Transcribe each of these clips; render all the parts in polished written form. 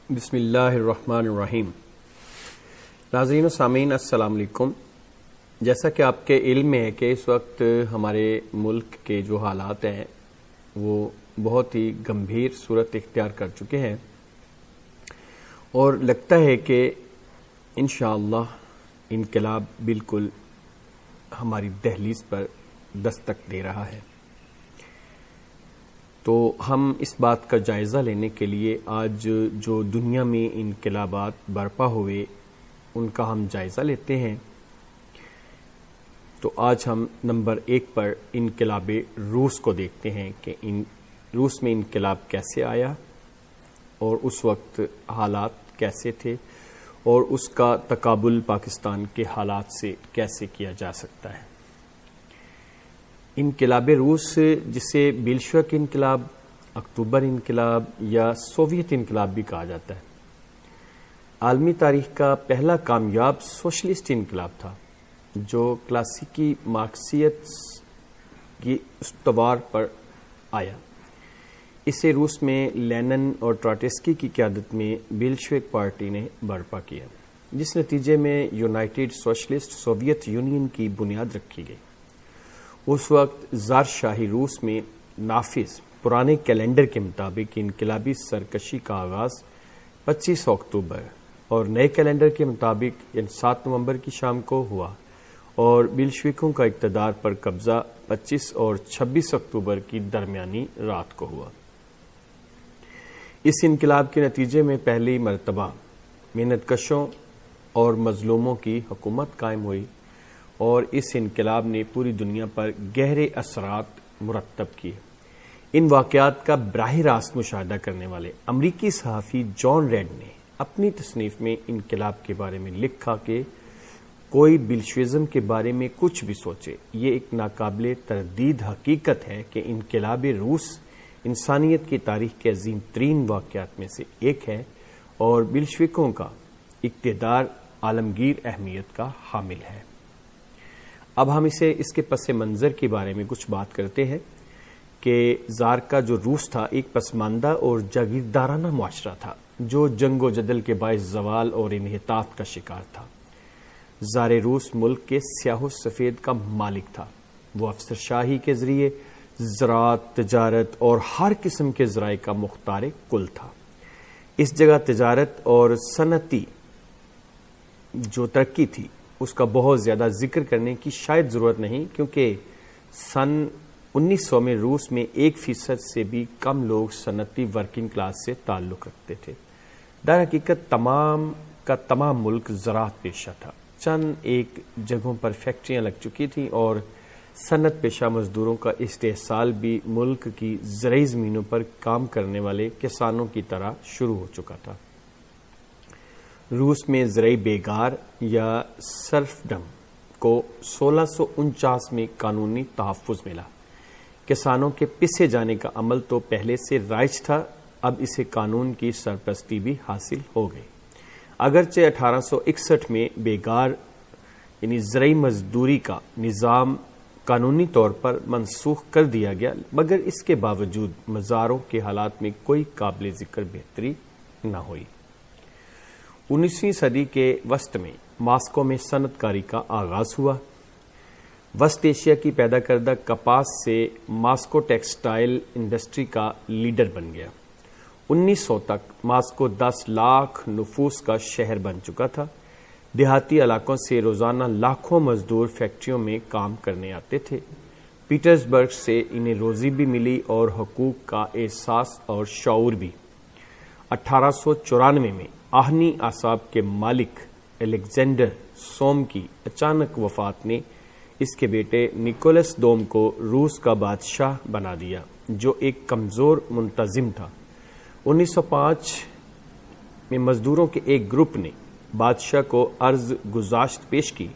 بسم اللہ الرحمن الرحیم۔ ناظرین و سامعین السلام علیکم۔ جیسا کہ آپ کے علم میں ہے کہ اس وقت ہمارے ملک کے جو حالات ہیں وہ بہت ہی گمبھیر صورت اختیار کر چکے ہیں اور لگتا ہے کہ انشاءاللہ انقلاب بالکل ہماری دہلیز پر دستک دے رہا ہے۔ تو ہم اس بات کا جائزہ لینے کے لیے آج جو دنیا میں انقلابات برپا ہوئے ان کا ہم جائزہ لیتے ہیں۔ تو آج ہم نمبر 1 پر انقلاب روس کو دیکھتے ہیں کہ روس میں انقلاب کیسے آیا اور اس وقت حالات کیسے تھے اور اس کا تقابل پاکستان کے حالات سے کیسے کیا جا سکتا ہے۔ انقلاب روس جسے بلشوک انقلاب، اکتوبر انقلاب یا سوویت انقلاب بھی کہا جاتا ہے، عالمی تاریخ کا پہلا کامیاب سوشلسٹ انقلاب تھا جو کلاسیکی مارکسیت کی استوار پر آیا۔ اسے روس میں لینن اور ٹراٹسکی کی قیادت میں بلشوک پارٹی نے برپا کیا، جس نتیجے میں یونائٹڈ سوشلسٹ سوویت یونین کی بنیاد رکھی گئی۔ اس وقت زار شاہی روس میں نافذ پرانے کیلنڈر کے مطابق انقلابی سرکشی کا آغاز 25 اکتوبر اور نئے کیلنڈر کے مطابق 7 نومبر کی شام کو ہوا اور بلشویکوں کا اقتدار پر قبضہ 25 اور 26 اکتوبر کی درمیانی رات کو ہوا۔ اس انقلاب کے نتیجے میں پہلی مرتبہ محنت کشوں اور مظلوموں کی حکومت قائم ہوئی اور اس انقلاب نے پوری دنیا پر گہرے اثرات مرتب کیے۔ ان واقعات کا براہ راست مشاہدہ کرنے والے امریکی صحافی جان ریڈ نے اپنی تصنیف میں انقلاب کے بارے میں لکھا کہ کوئی بلشویزم کے بارے میں کچھ بھی سوچے، یہ ایک ناقابل تردید حقیقت ہے کہ انقلاب روس انسانیت کی تاریخ کے عظیم ترین واقعات میں سے ایک ہے اور بلشویکوں کا اقتدار عالمگیر اہمیت کا حامل ہے۔ اب ہم اس کے پس منظر کے بارے میں کچھ بات کرتے ہیں کہ زار کا جو روس تھا ایک پسماندہ اور جاگیردارانہ معاشرہ تھا جو جنگ و جدل کے باعث زوال اور انحطاط کا شکار تھا۔ زار روس ملک کے سیاہ و سفید کا مالک تھا۔ وہ افسر شاہی کے ذریعے زراعت، تجارت اور ہر قسم کے ذرائع کا مختار کل تھا۔ اس جگہ تجارت اور صنعتی جو ترقی تھی اس کا بہت زیادہ ذکر کرنے کی شاید ضرورت نہیں، کیونکہ سن 1900 میں روس میں 1% سے بھی کم لوگ صنعتی ورکنگ کلاس سے تعلق رکھتے تھے۔ در حقیقت تمام کا تمام ملک زراعت پیشہ تھا۔ چند ایک جگہوں پر فیکٹریاں لگ چکی تھیں اور صنعت پیشہ مزدوروں کا استحصال بھی ملک کی زرعی زمینوں پر کام کرنے والے کسانوں کی طرح شروع ہو چکا تھا۔ روس میں زرعی بیگار یا سرفڈم کو 1649 میں قانونی تحفظ ملا۔ کسانوں کے پسے جانے کا عمل تو پہلے سے رائج تھا، اب اسے قانون کی سرپرستی بھی حاصل ہو گئی۔ اگرچہ 1861 میں بیگار یعنی زرعی مزدوری کا نظام قانونی طور پر منسوخ کر دیا گیا، مگر اس کے باوجود مزاروں کے حالات میں کوئی قابل ذکر بہتری نہ ہوئی۔ 19ویں صدی کے وسط میں ماسکو میں صنعت کاری کا آغاز ہوا۔ وسط ایشیا کی پیدا کردہ کپاس سے ماسکو ٹیکسٹائل انڈسٹری کا لیڈر بن گیا۔ 1900 تک ماسکو 10 لاکھ نفوس کا شہر بن چکا تھا۔ دیہاتی علاقوں سے روزانہ لاکھوں مزدور فیکٹریوں میں کام کرنے آتے تھے۔ پیٹرزبرگ سے انہیں روزی بھی ملی اور حقوق کا احساس اور شعور بھی۔ 1894 میں آہنی اعصاب کے مالک الیگزینڈر سوم کی اچانک وفات نے اس کے بیٹے نکولس دوم کو روس کا بادشاہ بنا دیا، جو ایک کمزور منتظم تھا۔ 1905 میں مزدوروں کے ایک گروپ نے بادشاہ کو عرض گزاشت پیش کی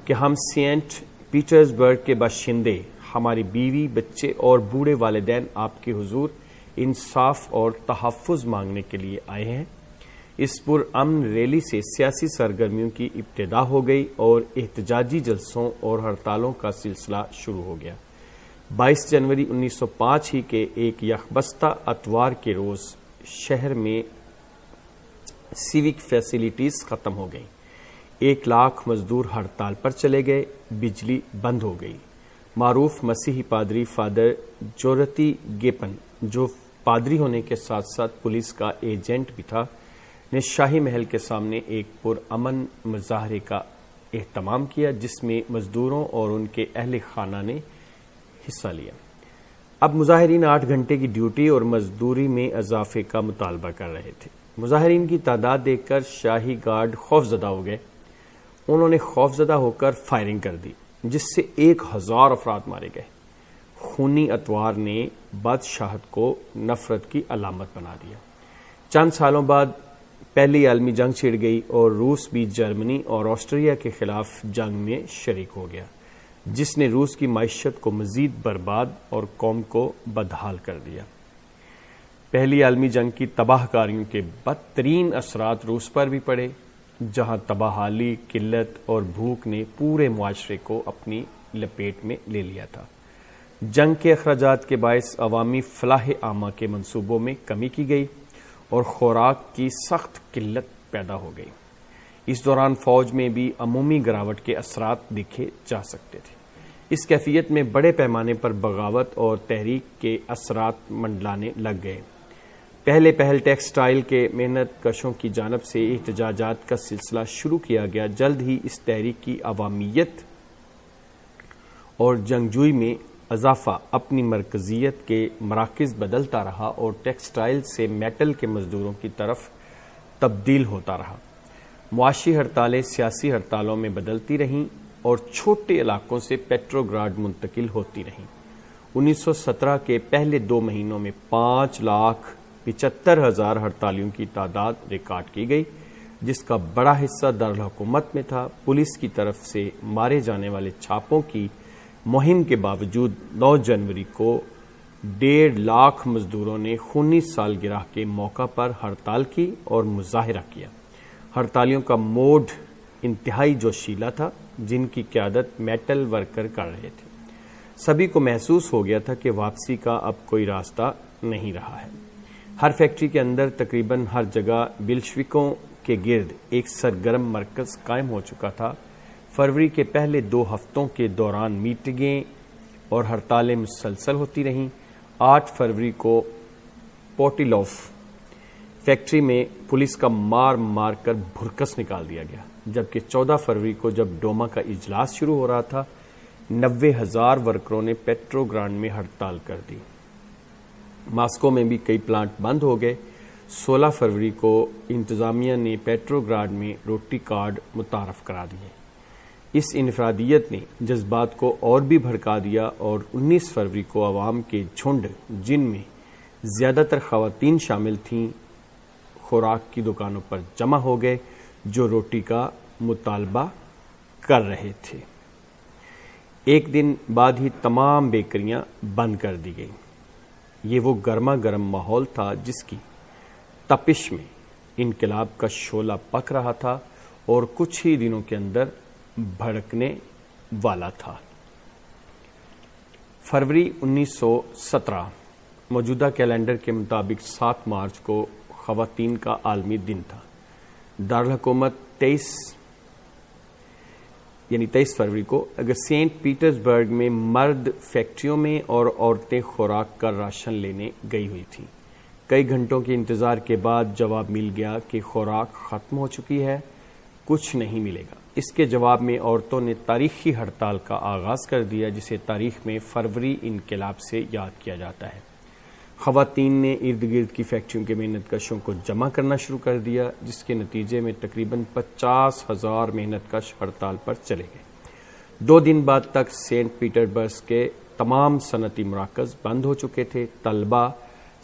کہ ہم سینٹ پیٹرزبرگ کے باشندے، ہماری بیوی، بچے اور بوڑھے والدین آپ کے حضور انصاف اور تحفظ مانگنے کے لیے آئے ہیں۔ اس پرامن ریلی سے سیاسی سرگرمیوں کی ابتدا ہو گئی اور احتجاجی جلسوں اور ہڑتالوں کا سلسلہ شروع ہو گیا۔ 22 جنوری 1905 ہی کے ایک یکبستہ اتوار کے روز شہر میں سیوک فیسلٹیز ختم ہو گئیں، 1 لاکھ مزدور ہڑتال پر چلے گئے، بجلی بند ہو گئی۔ معروف مسیحی پادری فادر جورتی گیپن، جو پادری ہونے کے ساتھ ساتھ پولیس کا ایجنٹ بھی تھا، نے شاہی محل کے سامنے ایک پرامن مظاہرے کا اہتمام کیا جس میں مزدوروں اور ان کے اہل خانہ نے حصہ لیا۔ اب مظاہرین 8 گھنٹے کی ڈیوٹی اور مزدوری میں اضافے کا مطالبہ کر رہے تھے۔ مظاہرین کی تعداد دیکھ کر شاہی گارڈ خوفزدہ ہو گئے۔ انہوں نے خوفزدہ ہو کر فائرنگ کر دی جس سے 1000 افراد مارے گئے۔ خونی اتوار نے بادشاہت کو نفرت کی علامت بنا دیا۔ چند سالوں بعد پہلی عالمی جنگ چھڑ گئی اور روس بھی جرمنی اور آسٹریا کے خلاف جنگ میں شریک ہو گیا، جس نے روس کی معیشت کو مزید برباد اور قوم کو بدحال کر دیا۔ پہلی عالمی جنگ کی تباہ کاریوں کے بدترین اثرات روس پر بھی پڑے، جہاں تباہی، قلت اور بھوک نے پورے معاشرے کو اپنی لپیٹ میں لے لیا تھا۔ جنگ کے اخراجات کے باعث عوامی فلاح عامہ کے منصوبوں میں کمی کی گئی اور خوراک کی سخت قلت پیدا ہو گئی۔ اس دوران فوج میں بھی عمومی گراوٹ کے اثرات دیکھے جا سکتے تھے۔ اس کیفیت میں بڑے پیمانے پر بغاوت اور تحریک کے اثرات منڈلانے لگ گئے۔ پہل ٹیکسٹائل کے محنت کشوں کی جانب سے احتجاجات کا سلسلہ شروع کیا گیا۔ جلد ہی اس تحریک کی عوامیت اور جنگجوئی میں اضافہ اپنی مرکزیت کے مراکز بدلتا رہا اور ٹیکسٹائل سے میٹل کے مزدوروں کی طرف تبدیل ہوتا رہا۔ معاشی ہڑتالیں سیاسی ہڑتالوں میں بدلتی رہیں اور چھوٹے علاقوں سے پیٹروگراڈ منتقل ہوتی رہیں۔ 1917 کے پہلے 2 مہینوں میں 5,75,000 ہڑتالیوں کی تعداد ریکارڈ کی گئی، جس کا بڑا حصہ دارالحکومت میں تھا۔ پولیس کی طرف سے مارے جانے والے چھاپوں کی مہم کے باوجود 9 جنوری کو 1.5 لاکھ مزدوروں نے خونی سالگرہ کے موقع پر ہڑتال کی اور مظاہرہ کیا۔ ہڑتالیوں کا موڈ انتہائی جوشیلا تھا، جن کی قیادت میٹل ورکر کر رہے تھے۔ سبھی کو محسوس ہو گیا تھا کہ واپسی کا اب کوئی راستہ نہیں رہا ہے۔ ہر فیکٹری کے اندر تقریباً ہر جگہ بلشویکوں کے گرد ایک سرگرم مرکز قائم ہو چکا تھا۔ فروری کے پہلے 2 ہفتوں کے دوران میٹنگیں اور ہڑتالیں مسلسل ہوتی رہیں۔ 8 فروری کو پوٹیلوف فیکٹری میں پولیس کا مار کر بھرکس نکال دیا گیا، جبکہ 14 فروری کو جب ڈوما کا اجلاس شروع ہو رہا تھا 90,000 ورکروں نے پیٹروگراڈ میں ہڑتال کر دی۔ ماسکو میں بھی کئی پلانٹ بند ہو گئے۔ 16 فروری کو انتظامیہ نے پیٹروگراڈ میں روٹی کارڈ متعارف کرا دیے۔ اس انفرادیت نے جذبات کو اور بھی بھڑکا دیا اور 19 فروری کو عوام کے جھنڈ، جن میں زیادہ تر خواتین شامل تھیں، خوراک کی دکانوں پر جمع ہو گئے جو روٹی کا مطالبہ کر رہے تھے۔ ایک دن بعد ہی تمام بیکریاں بند کر دی گئیں۔ یہ وہ گرما گرم ماحول تھا جس کی تپش میں انقلاب کا شعلہ پک رہا تھا اور کچھ ہی دنوں کے اندر بھڑکنے والا تھا۔ فروری 1917 موجودہ کیلنڈر کے مطابق 7 مارچ کو خواتین کا عالمی دن تھا۔ دارالحکومت 23 فروری کو اگر سینٹ پیٹرز برگ میں مرد فیکٹریوں میں اور عورتیں خوراک کا راشن لینے گئی ہوئی تھیں۔ کئی گھنٹوں کے انتظار کے بعد جواب مل گیا کہ خوراک ختم ہو چکی ہے، کچھ نہیں ملے گا۔ اس کے جواب میں عورتوں نے تاریخی ہڑتال کا آغاز کر دیا، جسے تاریخ میں فروری انقلاب سے یاد کیا جاتا ہے۔ خواتین نے ارد گرد کی فیکٹریوں کے محنت کشوں کو جمع کرنا شروع کر دیا، جس کے نتیجے میں تقریباً 50,000 محنت کش ہڑتال پر چلے گئے۔ 2 دن بعد تک سینٹ پیٹر برگ کے تمام صنعتی مراکز بند ہو چکے تھے۔ طلبہ،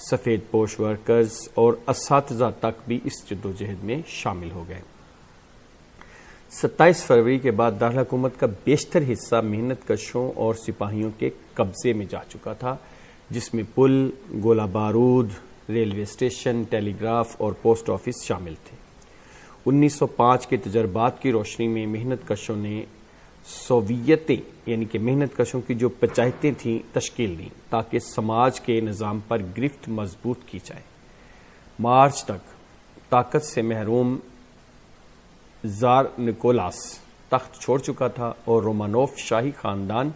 سفید پوش ورکرز اور اساتذہ تک بھی اس جدوجہد میں شامل ہو گئے۔ 27 فروری کے بعد دارالحکومت کا بیشتر حصہ محنت کشوں اور سپاہیوں کے قبضے میں جا چکا تھا، جس میں پل، گولہ بارود، ریلوے اسٹیشن، ٹیلی گراف اور پوسٹ آفس شامل تھے۔ 1905 کے تجربات کی روشنی میں محنت کشوں نے سوویتیں یعنی کہ محنت کشوں کی جو پنچایتیں تھیں تشکیل دیں تاکہ سماج کے نظام پر گرفت مضبوط کی جائے۔ مارچ تک طاقت سے محروم زار نکولاس تخت چھوڑ چکا تھا اور رومانوف شاہی خاندان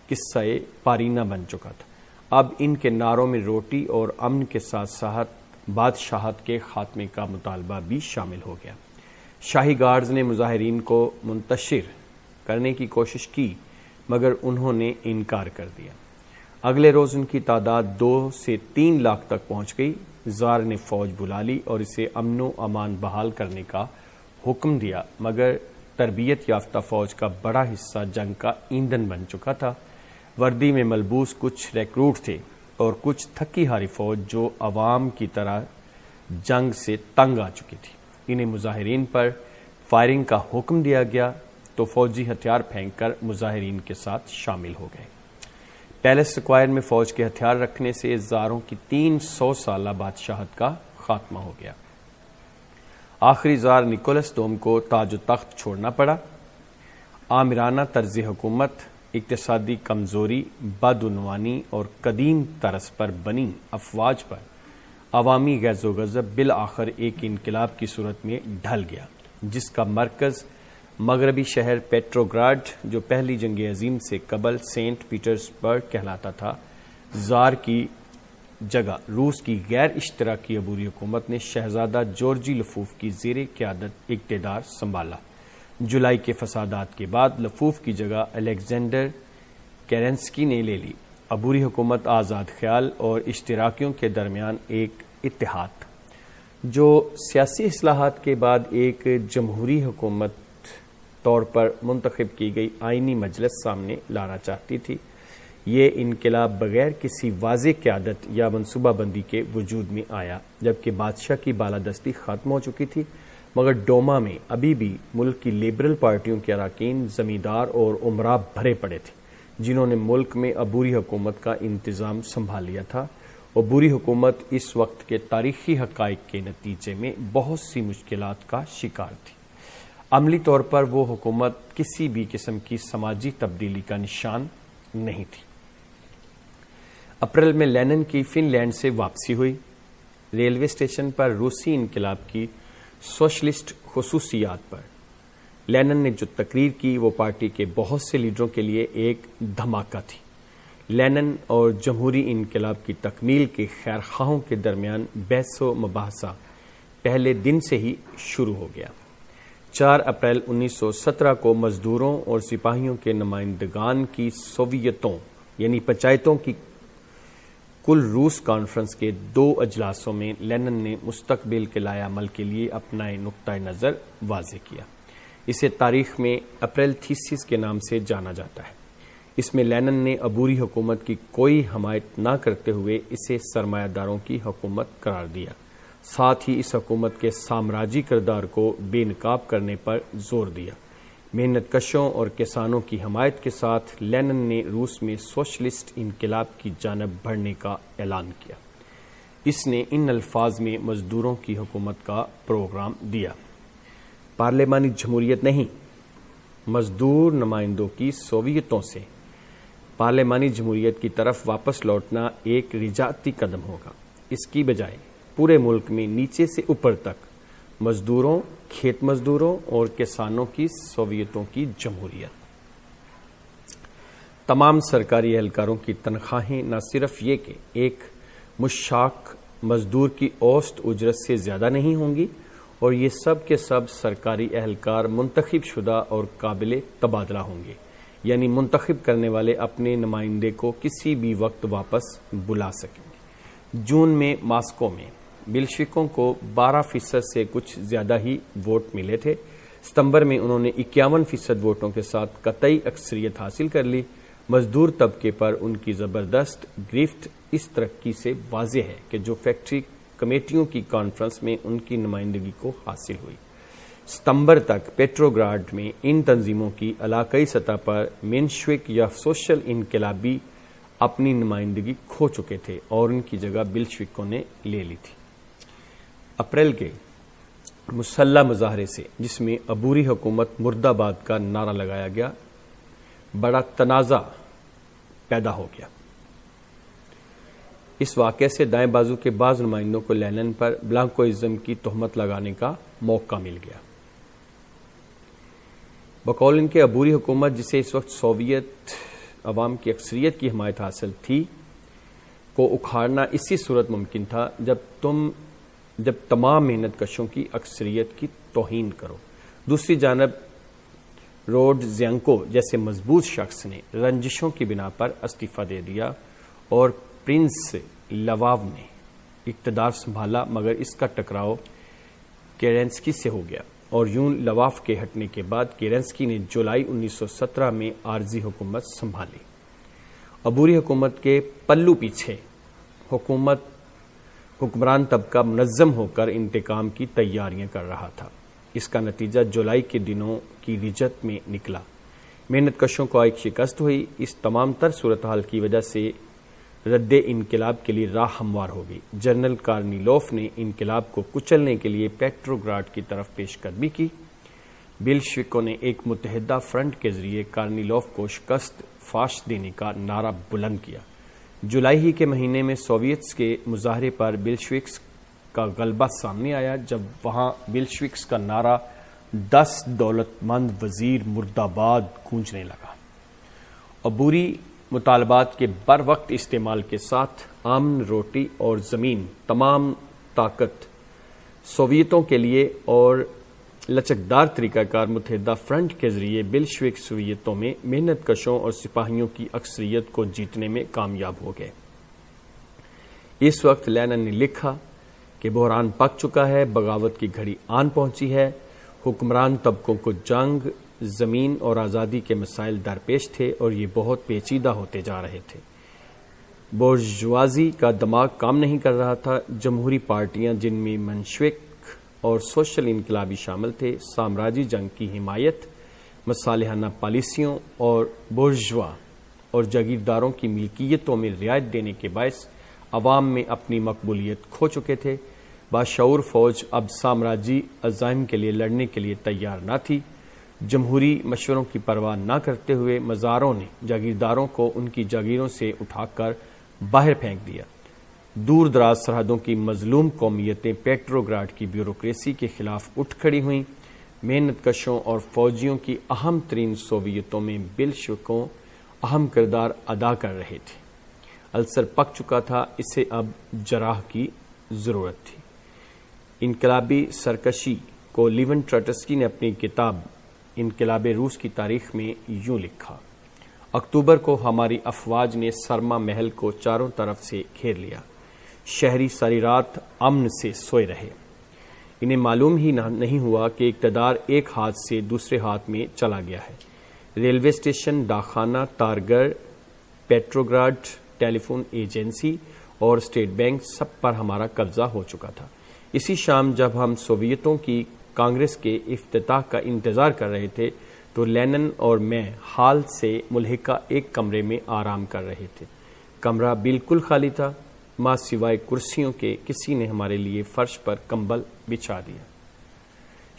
قصہ پارینہ بن چکا تھا۔ اب ان کے نعروں میں روٹی اور امن کے ساتھ ساتھ بادشاہت کے خاتمے کا مطالبہ بھی شامل ہو گیا۔ شاہی گارڈز نے مظاہرین کو منتشر کرنے کی کوشش کی مگر انہوں نے انکار کر دیا۔ اگلے روز ان کی تعداد 2 سے 3 لاکھ تک پہنچ گئی۔ زار نے فوج بلا لی اور اسے امن و امان بحال کرنے کا حکم دیا مگر تربیت یافتہ فوج کا بڑا حصہ جنگ کا ایندھن بن چکا تھا۔ وردی میں ملبوس کچھ ریکروٹ تھے اور کچھ تھکی ہاری فوج جو عوام کی طرح جنگ سے تنگ آ چکی تھی۔ انہیں مظاہرین پر فائرنگ کا حکم دیا گیا تو فوجی ہتھیار پھینک کر مظاہرین کے ساتھ شامل ہو گئے۔ پیلس سکوائر میں فوج کے ہتھیار رکھنے سے زاروں کی 300 سالہ بادشاہت کا خاتمہ ہو گیا۔ آخری زار نکولس دوم کو تاج و تخت چھوڑنا پڑا۔ آمرانہ طرز حکومت، اقتصادی کمزوری، بدعنوانی اور قدیم طرز پر بنی افواج پر عوامی غیظ و غضب بالآخر ایک انقلاب کی صورت میں ڈھل گیا جس کا مرکز مغربی شہر پیٹروگراڈ جو پہلی جنگ عظیم سے قبل سینٹ پیٹرزبرگ کہلاتا تھا، زار کی جگہ روس کی غیر اشتراکی عبوری حکومت نے شہزادہ جورجی لفوف کی زیر قیادت اقتدار سنبھالا۔ جولائی کے فسادات کے بعد لفوف کی جگہ الیگزینڈر کیرنسکی نے لے لی۔ عبوری حکومت آزاد خیال اور اشتراکیوں کے درمیان ایک اتحاد جو سیاسی اصلاحات کے بعد ایک جمہوری حکومت طور پر منتخب کی گئی آئینی مجلس سامنے لانا چاہتی تھی۔ یہ انقلاب بغیر کسی واضح قیادت یا منصوبہ بندی کے وجود میں آیا جبکہ بادشاہ کی بالادستی ختم ہو چکی تھی مگر ڈوما میں ابھی بھی ملک کی لبرل پارٹیوں کے اراکین زمیندار اور امراء بھرے پڑے تھے جنہوں نے ملک میں عبوری حکومت کا انتظام سنبھال لیا تھا۔ عبوری حکومت اس وقت کے تاریخی حقائق کے نتیجے میں بہت سی مشکلات کا شکار تھی۔ عملی طور پر وہ حکومت کسی بھی قسم کی سماجی تبدیلی کا نشان نہیں تھی۔ اپریل میں لینن کی فن لینڈ سے واپسی ہوئی۔ ریلوے اسٹیشن پر روسی انقلاب کی سوشلسٹ خصوصیات پر لینن نے جو تقریر کی وہ پارٹی کے بہت سے لیڈروں کے لیے ایک دھماکہ تھی۔ لینن اور جمہوری انقلاب کی تکمیل کے خیرخواہوں کے درمیان بحث و مباحثہ پہلے دن سے ہی شروع ہو گیا۔ 4 اپریل 1917 کو مزدوروں اور سپاہیوں کے نمائندگان کی سوویتوں یعنی پنچایتوں کی کل روس کانفرنس کے 2 اجلاسوں میں لینن نے مستقبل کے لائحہ عمل کے لیے اپنا نقطۂ نظر واضح کیا۔ اسے تاریخ میں اپریل تھیسس کے نام سے جانا جاتا ہے۔ اس میں لینن نے عبوری حکومت کی کوئی حمایت نہ کرتے ہوئے اسے سرمایہ داروں کی حکومت قرار دیا، ساتھ ہی اس حکومت کے سامراجی کردار کو بے نقاب کرنے پر زور دیا۔ محنت کشوں اور کسانوں کی حمایت کے ساتھ لینن نے روس میں سوشلسٹ انقلاب کی جانب بڑھنے کا اعلان کیا۔ اس نے ان الفاظ میں مزدوروں کی حکومت کا پروگرام دیا: پارلیمانی جمہوریت نہیں، مزدور نمائندوں کی سوویتوں سے پارلیمانی جمہوریت کی طرف واپس لوٹنا ایک رجعتی قدم ہوگا۔ اس کی بجائے پورے ملک میں نیچے سے اوپر تک مزدوروں، کھیت مزدوروں اور کسانوں کی سوویتوں کی جمہوریت۔ تمام سرکاری اہلکاروں کی تنخواہیں نہ صرف یہ کہ ایک مشاق مزدور کی اوسط اجرت سے زیادہ نہیں ہوں گی اور یہ سب کے سب سرکاری اہلکار منتخب شدہ اور قابل تبادلہ ہوں گے، یعنی منتخب کرنے والے اپنے نمائندے کو کسی بھی وقت واپس بلا سکیں گے۔ جون میں ماسکو میں بلشویکوں کو 12% سے کچھ زیادہ ہی ووٹ ملے تھے۔ ستمبر میں انہوں نے 51% ووٹوں کے ساتھ قطعی اکثریت حاصل کر لی۔ مزدور طبقے پر ان کی زبردست گرفت اس ترقی سے واضح ہے کہ جو فیکٹری کمیٹیوں کی کانفرنس میں ان کی نمائندگی کو حاصل ہوئی۔ ستمبر تک پیٹروگراڈ میں ان تنظیموں کی علاقائی سطح پر مینشوک یا سوشل انقلابی اپنی نمائندگی کھو چکے تھے اور ان کی جگہ بلشویکوں نے لے لی تھی۔ اپریل کے مسلح مظاہرے سے جس میں عبوری حکومت مرد آباد کا نعرہ لگایا گیا، بڑا تنازع پیدا ہو گیا۔ اس واقعے سے دائیں بازو کے بعض نمائندوں کو لینن پر بلانکوئزم کی تہمت لگانے کا موقع مل گیا۔ بقول ان کے عبوری حکومت، جسے اس وقت سوویت عوام کی اکثریت کی حمایت حاصل تھی، کو اکھاڑنا اسی صورت ممکن تھا جب تمام محنت کشوں کی اکثریت کی توہین کرو۔ دوسری جانب روڈزینکو جیسے مضبوط شخص نے رنجشوں کی بنا پر استعفیٰ دے دیا اور پرنس لواو نے اقتدار سنبھالا، مگر اس کا ٹکراؤ کیرنسکی سے ہو گیا اور یوں لواو کے ہٹنے کے بعد کیرنسکی نے جولائی 1917 میں عارضی حکومت سنبھالی۔ عبوری حکومت کے پلو پیچھے حکمران طبقہ منظم ہو کر انتقام کی تیاریاں کر رہا تھا۔ اس کا نتیجہ جولائی کے دنوں کی رجت میں نکلا۔ محنت کشوں کو ایک شکست ہوئی۔ اس تمام تر صورتحال کی وجہ سے رد انقلاب کے لیے راہ ہموار ہو گئی۔ جنرل کارنیلوف نے انقلاب کو کچلنے کے لیے پیٹروگراڈ کی طرف پیش قدمی کی۔ بلشوکوں نے ایک متحدہ فرنٹ کے ذریعے کارنیلوف کو شکست فاش دینے کا نعرہ بلند کیا۔ جولائی ہی کے مہینے میں سوویتس کے مظاہرے پر بلشوکس کا غلبہ سامنے آیا، جب وہاں بلشوکس کا نعرہ 10 دولت مند وزیر مرد آباد گونجنے لگا۔ عبوری مطالبات کے بر وقت استعمال کے ساتھ امن، روٹی اور زمین، تمام طاقت سوویتوں کے لیے اور لچکدار طریقہ کار متحدہ فرنٹ کے ذریعے بلشوک سوویتوں میں محنت کشوں اور سپاہیوں کی اکثریت کو جیتنے میں کامیاب ہو گئے۔ اس وقت لینن نے لکھا کہ بحران پک چکا ہے، بغاوت کی گھڑی آن پہنچی ہے۔ حکمران طبقوں کو جنگ، زمین اور آزادی کے مسائل درپیش تھے اور یہ بہت پیچیدہ ہوتے جا رہے تھے۔ بورژوازی کا دماغ کام نہیں کر رہا تھا۔ جمہوری پارٹیاں، جن میں منشوک اور سوشل انقلابی شامل تھے، سامراجی جنگ کی حمایت، مصالحانہ پالیسیوں اور بورژوا اور جاگیرداروں کی ملکیتوں میں رعایت دینے کے باعث عوام میں اپنی مقبولیت کھو چکے تھے۔ باشعور فوج اب سامراجی عزائم کے لیے لڑنے کے لیے تیار نہ تھی۔ جمہوری مشوروں کی پرواہ نہ کرتے ہوئے مزاروں نے جاگیرداروں کو ان کی جاگیروں سے اٹھا کر باہر پھینک دیا۔ دور دراز سرحدوں کی مظلوم قومیتیں پیٹروگراڈ کی بیوروکریسی کے خلاف اٹھ کھڑی ہوئیں۔ محنت کشوں اور فوجیوں کی اہم ترین سوویتوں میں بلشوکوں اہم کردار ادا کر رہے تھے۔ السر پک چکا تھا، اسے اب جراح کی ضرورت تھی۔ انقلابی سرکشی کو لیون ٹراٹسکی نے اپنی کتاب انقلاب روس کی تاریخ میں یوں لکھا: اکتوبر کو ہماری افواج نے سرما محل کو چاروں طرف سے گھیر لیا۔ شہری ساری رات امن سے سوئے رہے۔ انہیں معلوم ہی نہیں ہوا کہ اقتدار ایک ہاتھ سے دوسرے ہاتھ میں چلا گیا ہے۔ ریلوے اسٹیشن، ڈاکخانہ، تارگھر، پیٹروگراڈ، ٹیلی فون ایجنسی اور اسٹیٹ بینک، سب پر ہمارا قبضہ ہو چکا تھا۔ اسی شام جب ہم سوویتوں کی کانگریس کے افتتاح کا انتظار کر رہے تھے تو لینن اور میں ہال سے ملحقہ ایک کمرے میں آرام کر رہے تھے۔ کمرہ بالکل خالی تھا، ماں سوائے کرسیوں کے کسی نے ہمارے لیے فرش پر کمبل بچھا دیا۔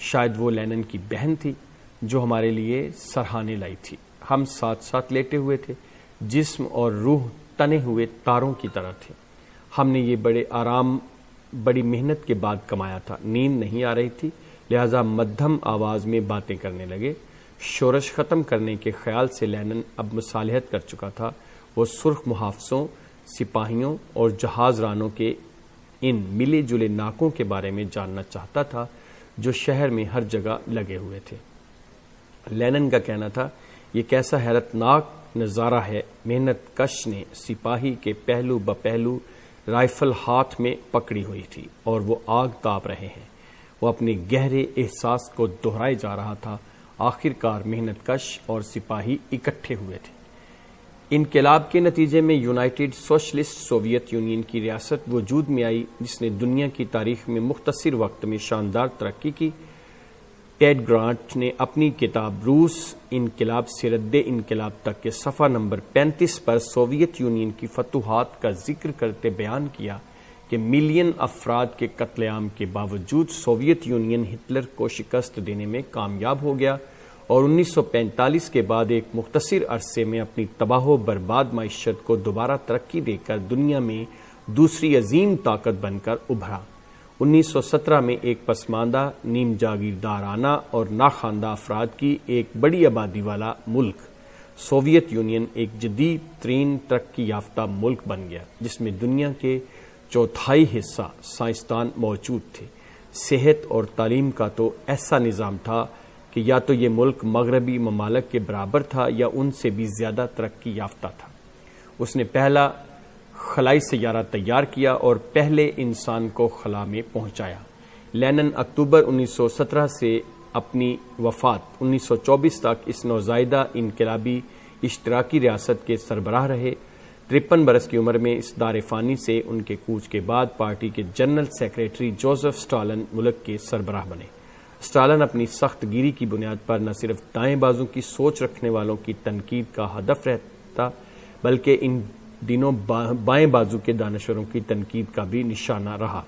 شاید وہ لینن کی بہن تھی جو ہمارے لیے سرہانے لائی تھی۔ ہم ساتھ ساتھ لیٹے ہوئے تھے، جسم اور روح تنے ہوئے تاروں کی طرح تھے۔ ہم نے یہ بڑے آرام، بڑی محنت کے بعد کمایا تھا۔ نیند نہیں آ رہی تھی، لہذا مدھم آواز میں باتیں کرنے لگے۔ شورش ختم کرنے کے خیال سے لینن اب مصالحت کر چکا تھا۔ وہ سرخ محافظوں، سپاہیوں اور جہاز رانوں کے ان ملے جلے ناکوں کے بارے میں جاننا چاہتا تھا جو شہر میں ہر جگہ لگے ہوئے تھے۔ لینن کا کہنا تھا، یہ کیسا حیرت ناک نظارہ ہے۔ محنت کش نے سپاہی کے پہلو بپہلو رائفل ہاتھ میں پکڑی ہوئی تھی اور وہ آگ تاپ رہے ہیں۔ وہ اپنے گہرے احساس کو دہرائے جا رہا تھا۔ آخر کار محنت کش اور سپاہی اکٹھے ہوئے تھے۔ انقلاب کے نتیجے میں یونائٹڈ سوشلسٹ سوویت یونین کی ریاست وجود میں آئی، جس نے دنیا کی تاریخ میں مختصر وقت میں شاندار ترقی کی۔ ٹیڈ گرانٹ نے اپنی کتاب روس انقلاب سے رد انقلاب تک کے صفحہ نمبر 35 پر سوویت یونین کی فتوحات کا ذکر کرتے بیان کیا کہ ملین افراد کے قتل عام کے باوجود سوویت یونین ہٹلر کو شکست دینے میں کامیاب ہو گیا اور 1945 کے بعد ایک مختصر عرصے میں اپنی تباہ و برباد معیشت کو دوبارہ ترقی دے کر دنیا میں دوسری عظیم طاقت بن کر ابھرا۔ 1917 میں ایک پسماندہ، نیم جاگیردارانہ اور ناخواندہ افراد کی ایک بڑی آبادی والا ملک سوویت یونین ایک جدید ترین ترقی یافتہ ملک بن گیا، جس میں دنیا کے چوتھائی حصہ سائنسدان موجود تھے۔ صحت اور تعلیم کا تو ایسا نظام تھا کہ یا تو یہ ملک مغربی ممالک کے برابر تھا یا ان سے بھی زیادہ ترقی یافتہ تھا۔ اس نے پہلا خلائی سیارہ تیار کیا اور پہلے انسان کو خلا میں پہنچایا۔ لینن اکتوبر 1917 سے اپنی وفات 1924 تک اس نوزائیدہ انقلابی اشتراکی ریاست کے سربراہ رہے۔ 53 برس کی عمر میں اس دار فانی سے ان کے کوچ کے بعد پارٹی کے جنرل سیکریٹری جوزف اسٹالن ملک کے سربراہ بنے۔ اسٹالن اپنی سخت گیری کی بنیاد پر نہ صرف دائیں بازو کی سوچ رکھنے والوں کی تنقید کا ہدف رہتا بلکہ ان دنوں بائیں بازو کے دانشوروں کی تنقید کا بھی نشانہ رہا۔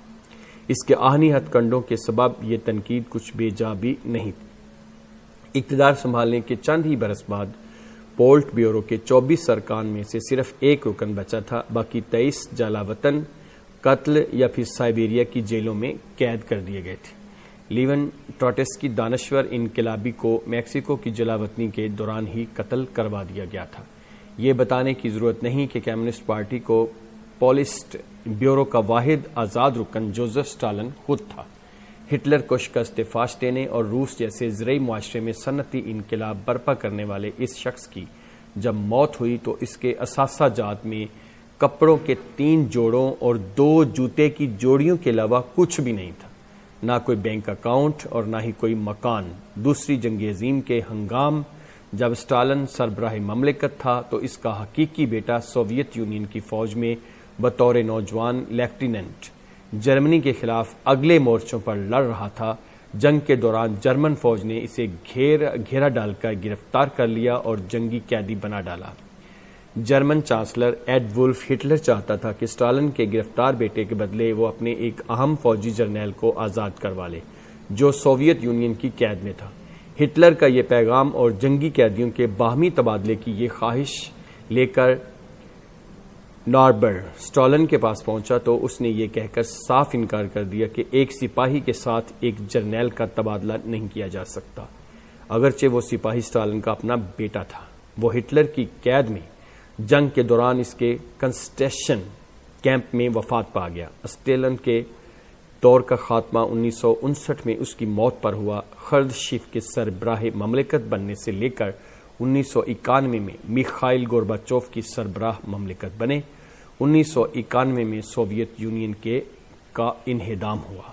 اس کے آہنی ہتھ کنڈوں کے سبب یہ تنقید کچھ بے جا بھی نہیں تھی۔ اقتدار سنبھالنے کے چند ہی برس بعد پولٹ بیورو کے 24 ارکان میں سے صرف ایک رکن بچا تھا، باقی 23 جلا وطن، قتل یا پھر سائبیریا کی جیلوں میں قید کر دیے گئے تھے۔ لیون ٹروٹسکی دانشور انقلابی کو میکسیکو کی جلا وطنی کے دوران ہی قتل کروا دیا گیا تھا۔ یہ بتانے کی ضرورت نہیں کہ کمیونسٹ پارٹی کو پولسٹ بیورو کا واحد آزاد رکن جوزف اسٹالن خود تھا۔ ہٹلر کو شکست فاش دینے اور روس جیسے زرعی معاشرے میں صنعتی انقلاب برپا کرنے والے اس شخص کی جب موت ہوئی تو اس کے اثاثہ جات میں کپڑوں کے 3 جوڑوں اور 2 جوتے کی جوڑیوں کے علاوہ کچھ بھی نہیں تھا، نہ کوئی بینک اکاؤنٹ اور نہ ہی کوئی مکان۔ دوسری جنگ عظیم کے ہنگام جب اسٹالن سربراہ مملکت تھا تو اس کا حقیقی بیٹا سوویت یونین کی فوج میں بطور نوجوان لیفٹیننٹ جرمنی کے خلاف اگلے مورچوں پر لڑ رہا تھا۔ جنگ کے دوران جرمن فوج نے اسے گھیرا ڈال کر گرفتار کر لیا اور جنگی قیدی بنا ڈالا۔ German chancellor Adolf Hitler چاہتا تھا کہ اسٹالن کے گرفتار بیٹے کے بدلے وہ اپنے ایک اہم فوجی جرنیل کو آزاد کروا لے جو سوویت یونین کی قید میں تھا۔ ہٹلر کا یہ پیغام اور جنگی قیدیوں کے باہمی تبادلے کی یہ خواہش لے کر ناربر اسٹالن کے پاس پہنچا تو اس نے یہ کہہ کر صاف انکار کر دیا کہ ایک سپاہی کے ساتھ ایک جرنیل کا تبادلہ نہیں کیا جا سکتا، اگرچہ وہ سپاہی اسٹالن کا اپنا بیٹا تھا۔ وہ ہٹلر کی قید میں جنگ کے دوران اس کے کنسنٹریشن کیمپ میں وفات پا گیا۔ اسٹالن کے دور کا خاتمہ 1959 میں اس کی موت پر ہوا۔ خردشیف کے سربراہ مملکت بننے سے لے کر 1991 میں میخائیل گورباچوف کی سربراہ مملکت بنے۔ 1991 میں سوویت یونین کا انہدام ہوا۔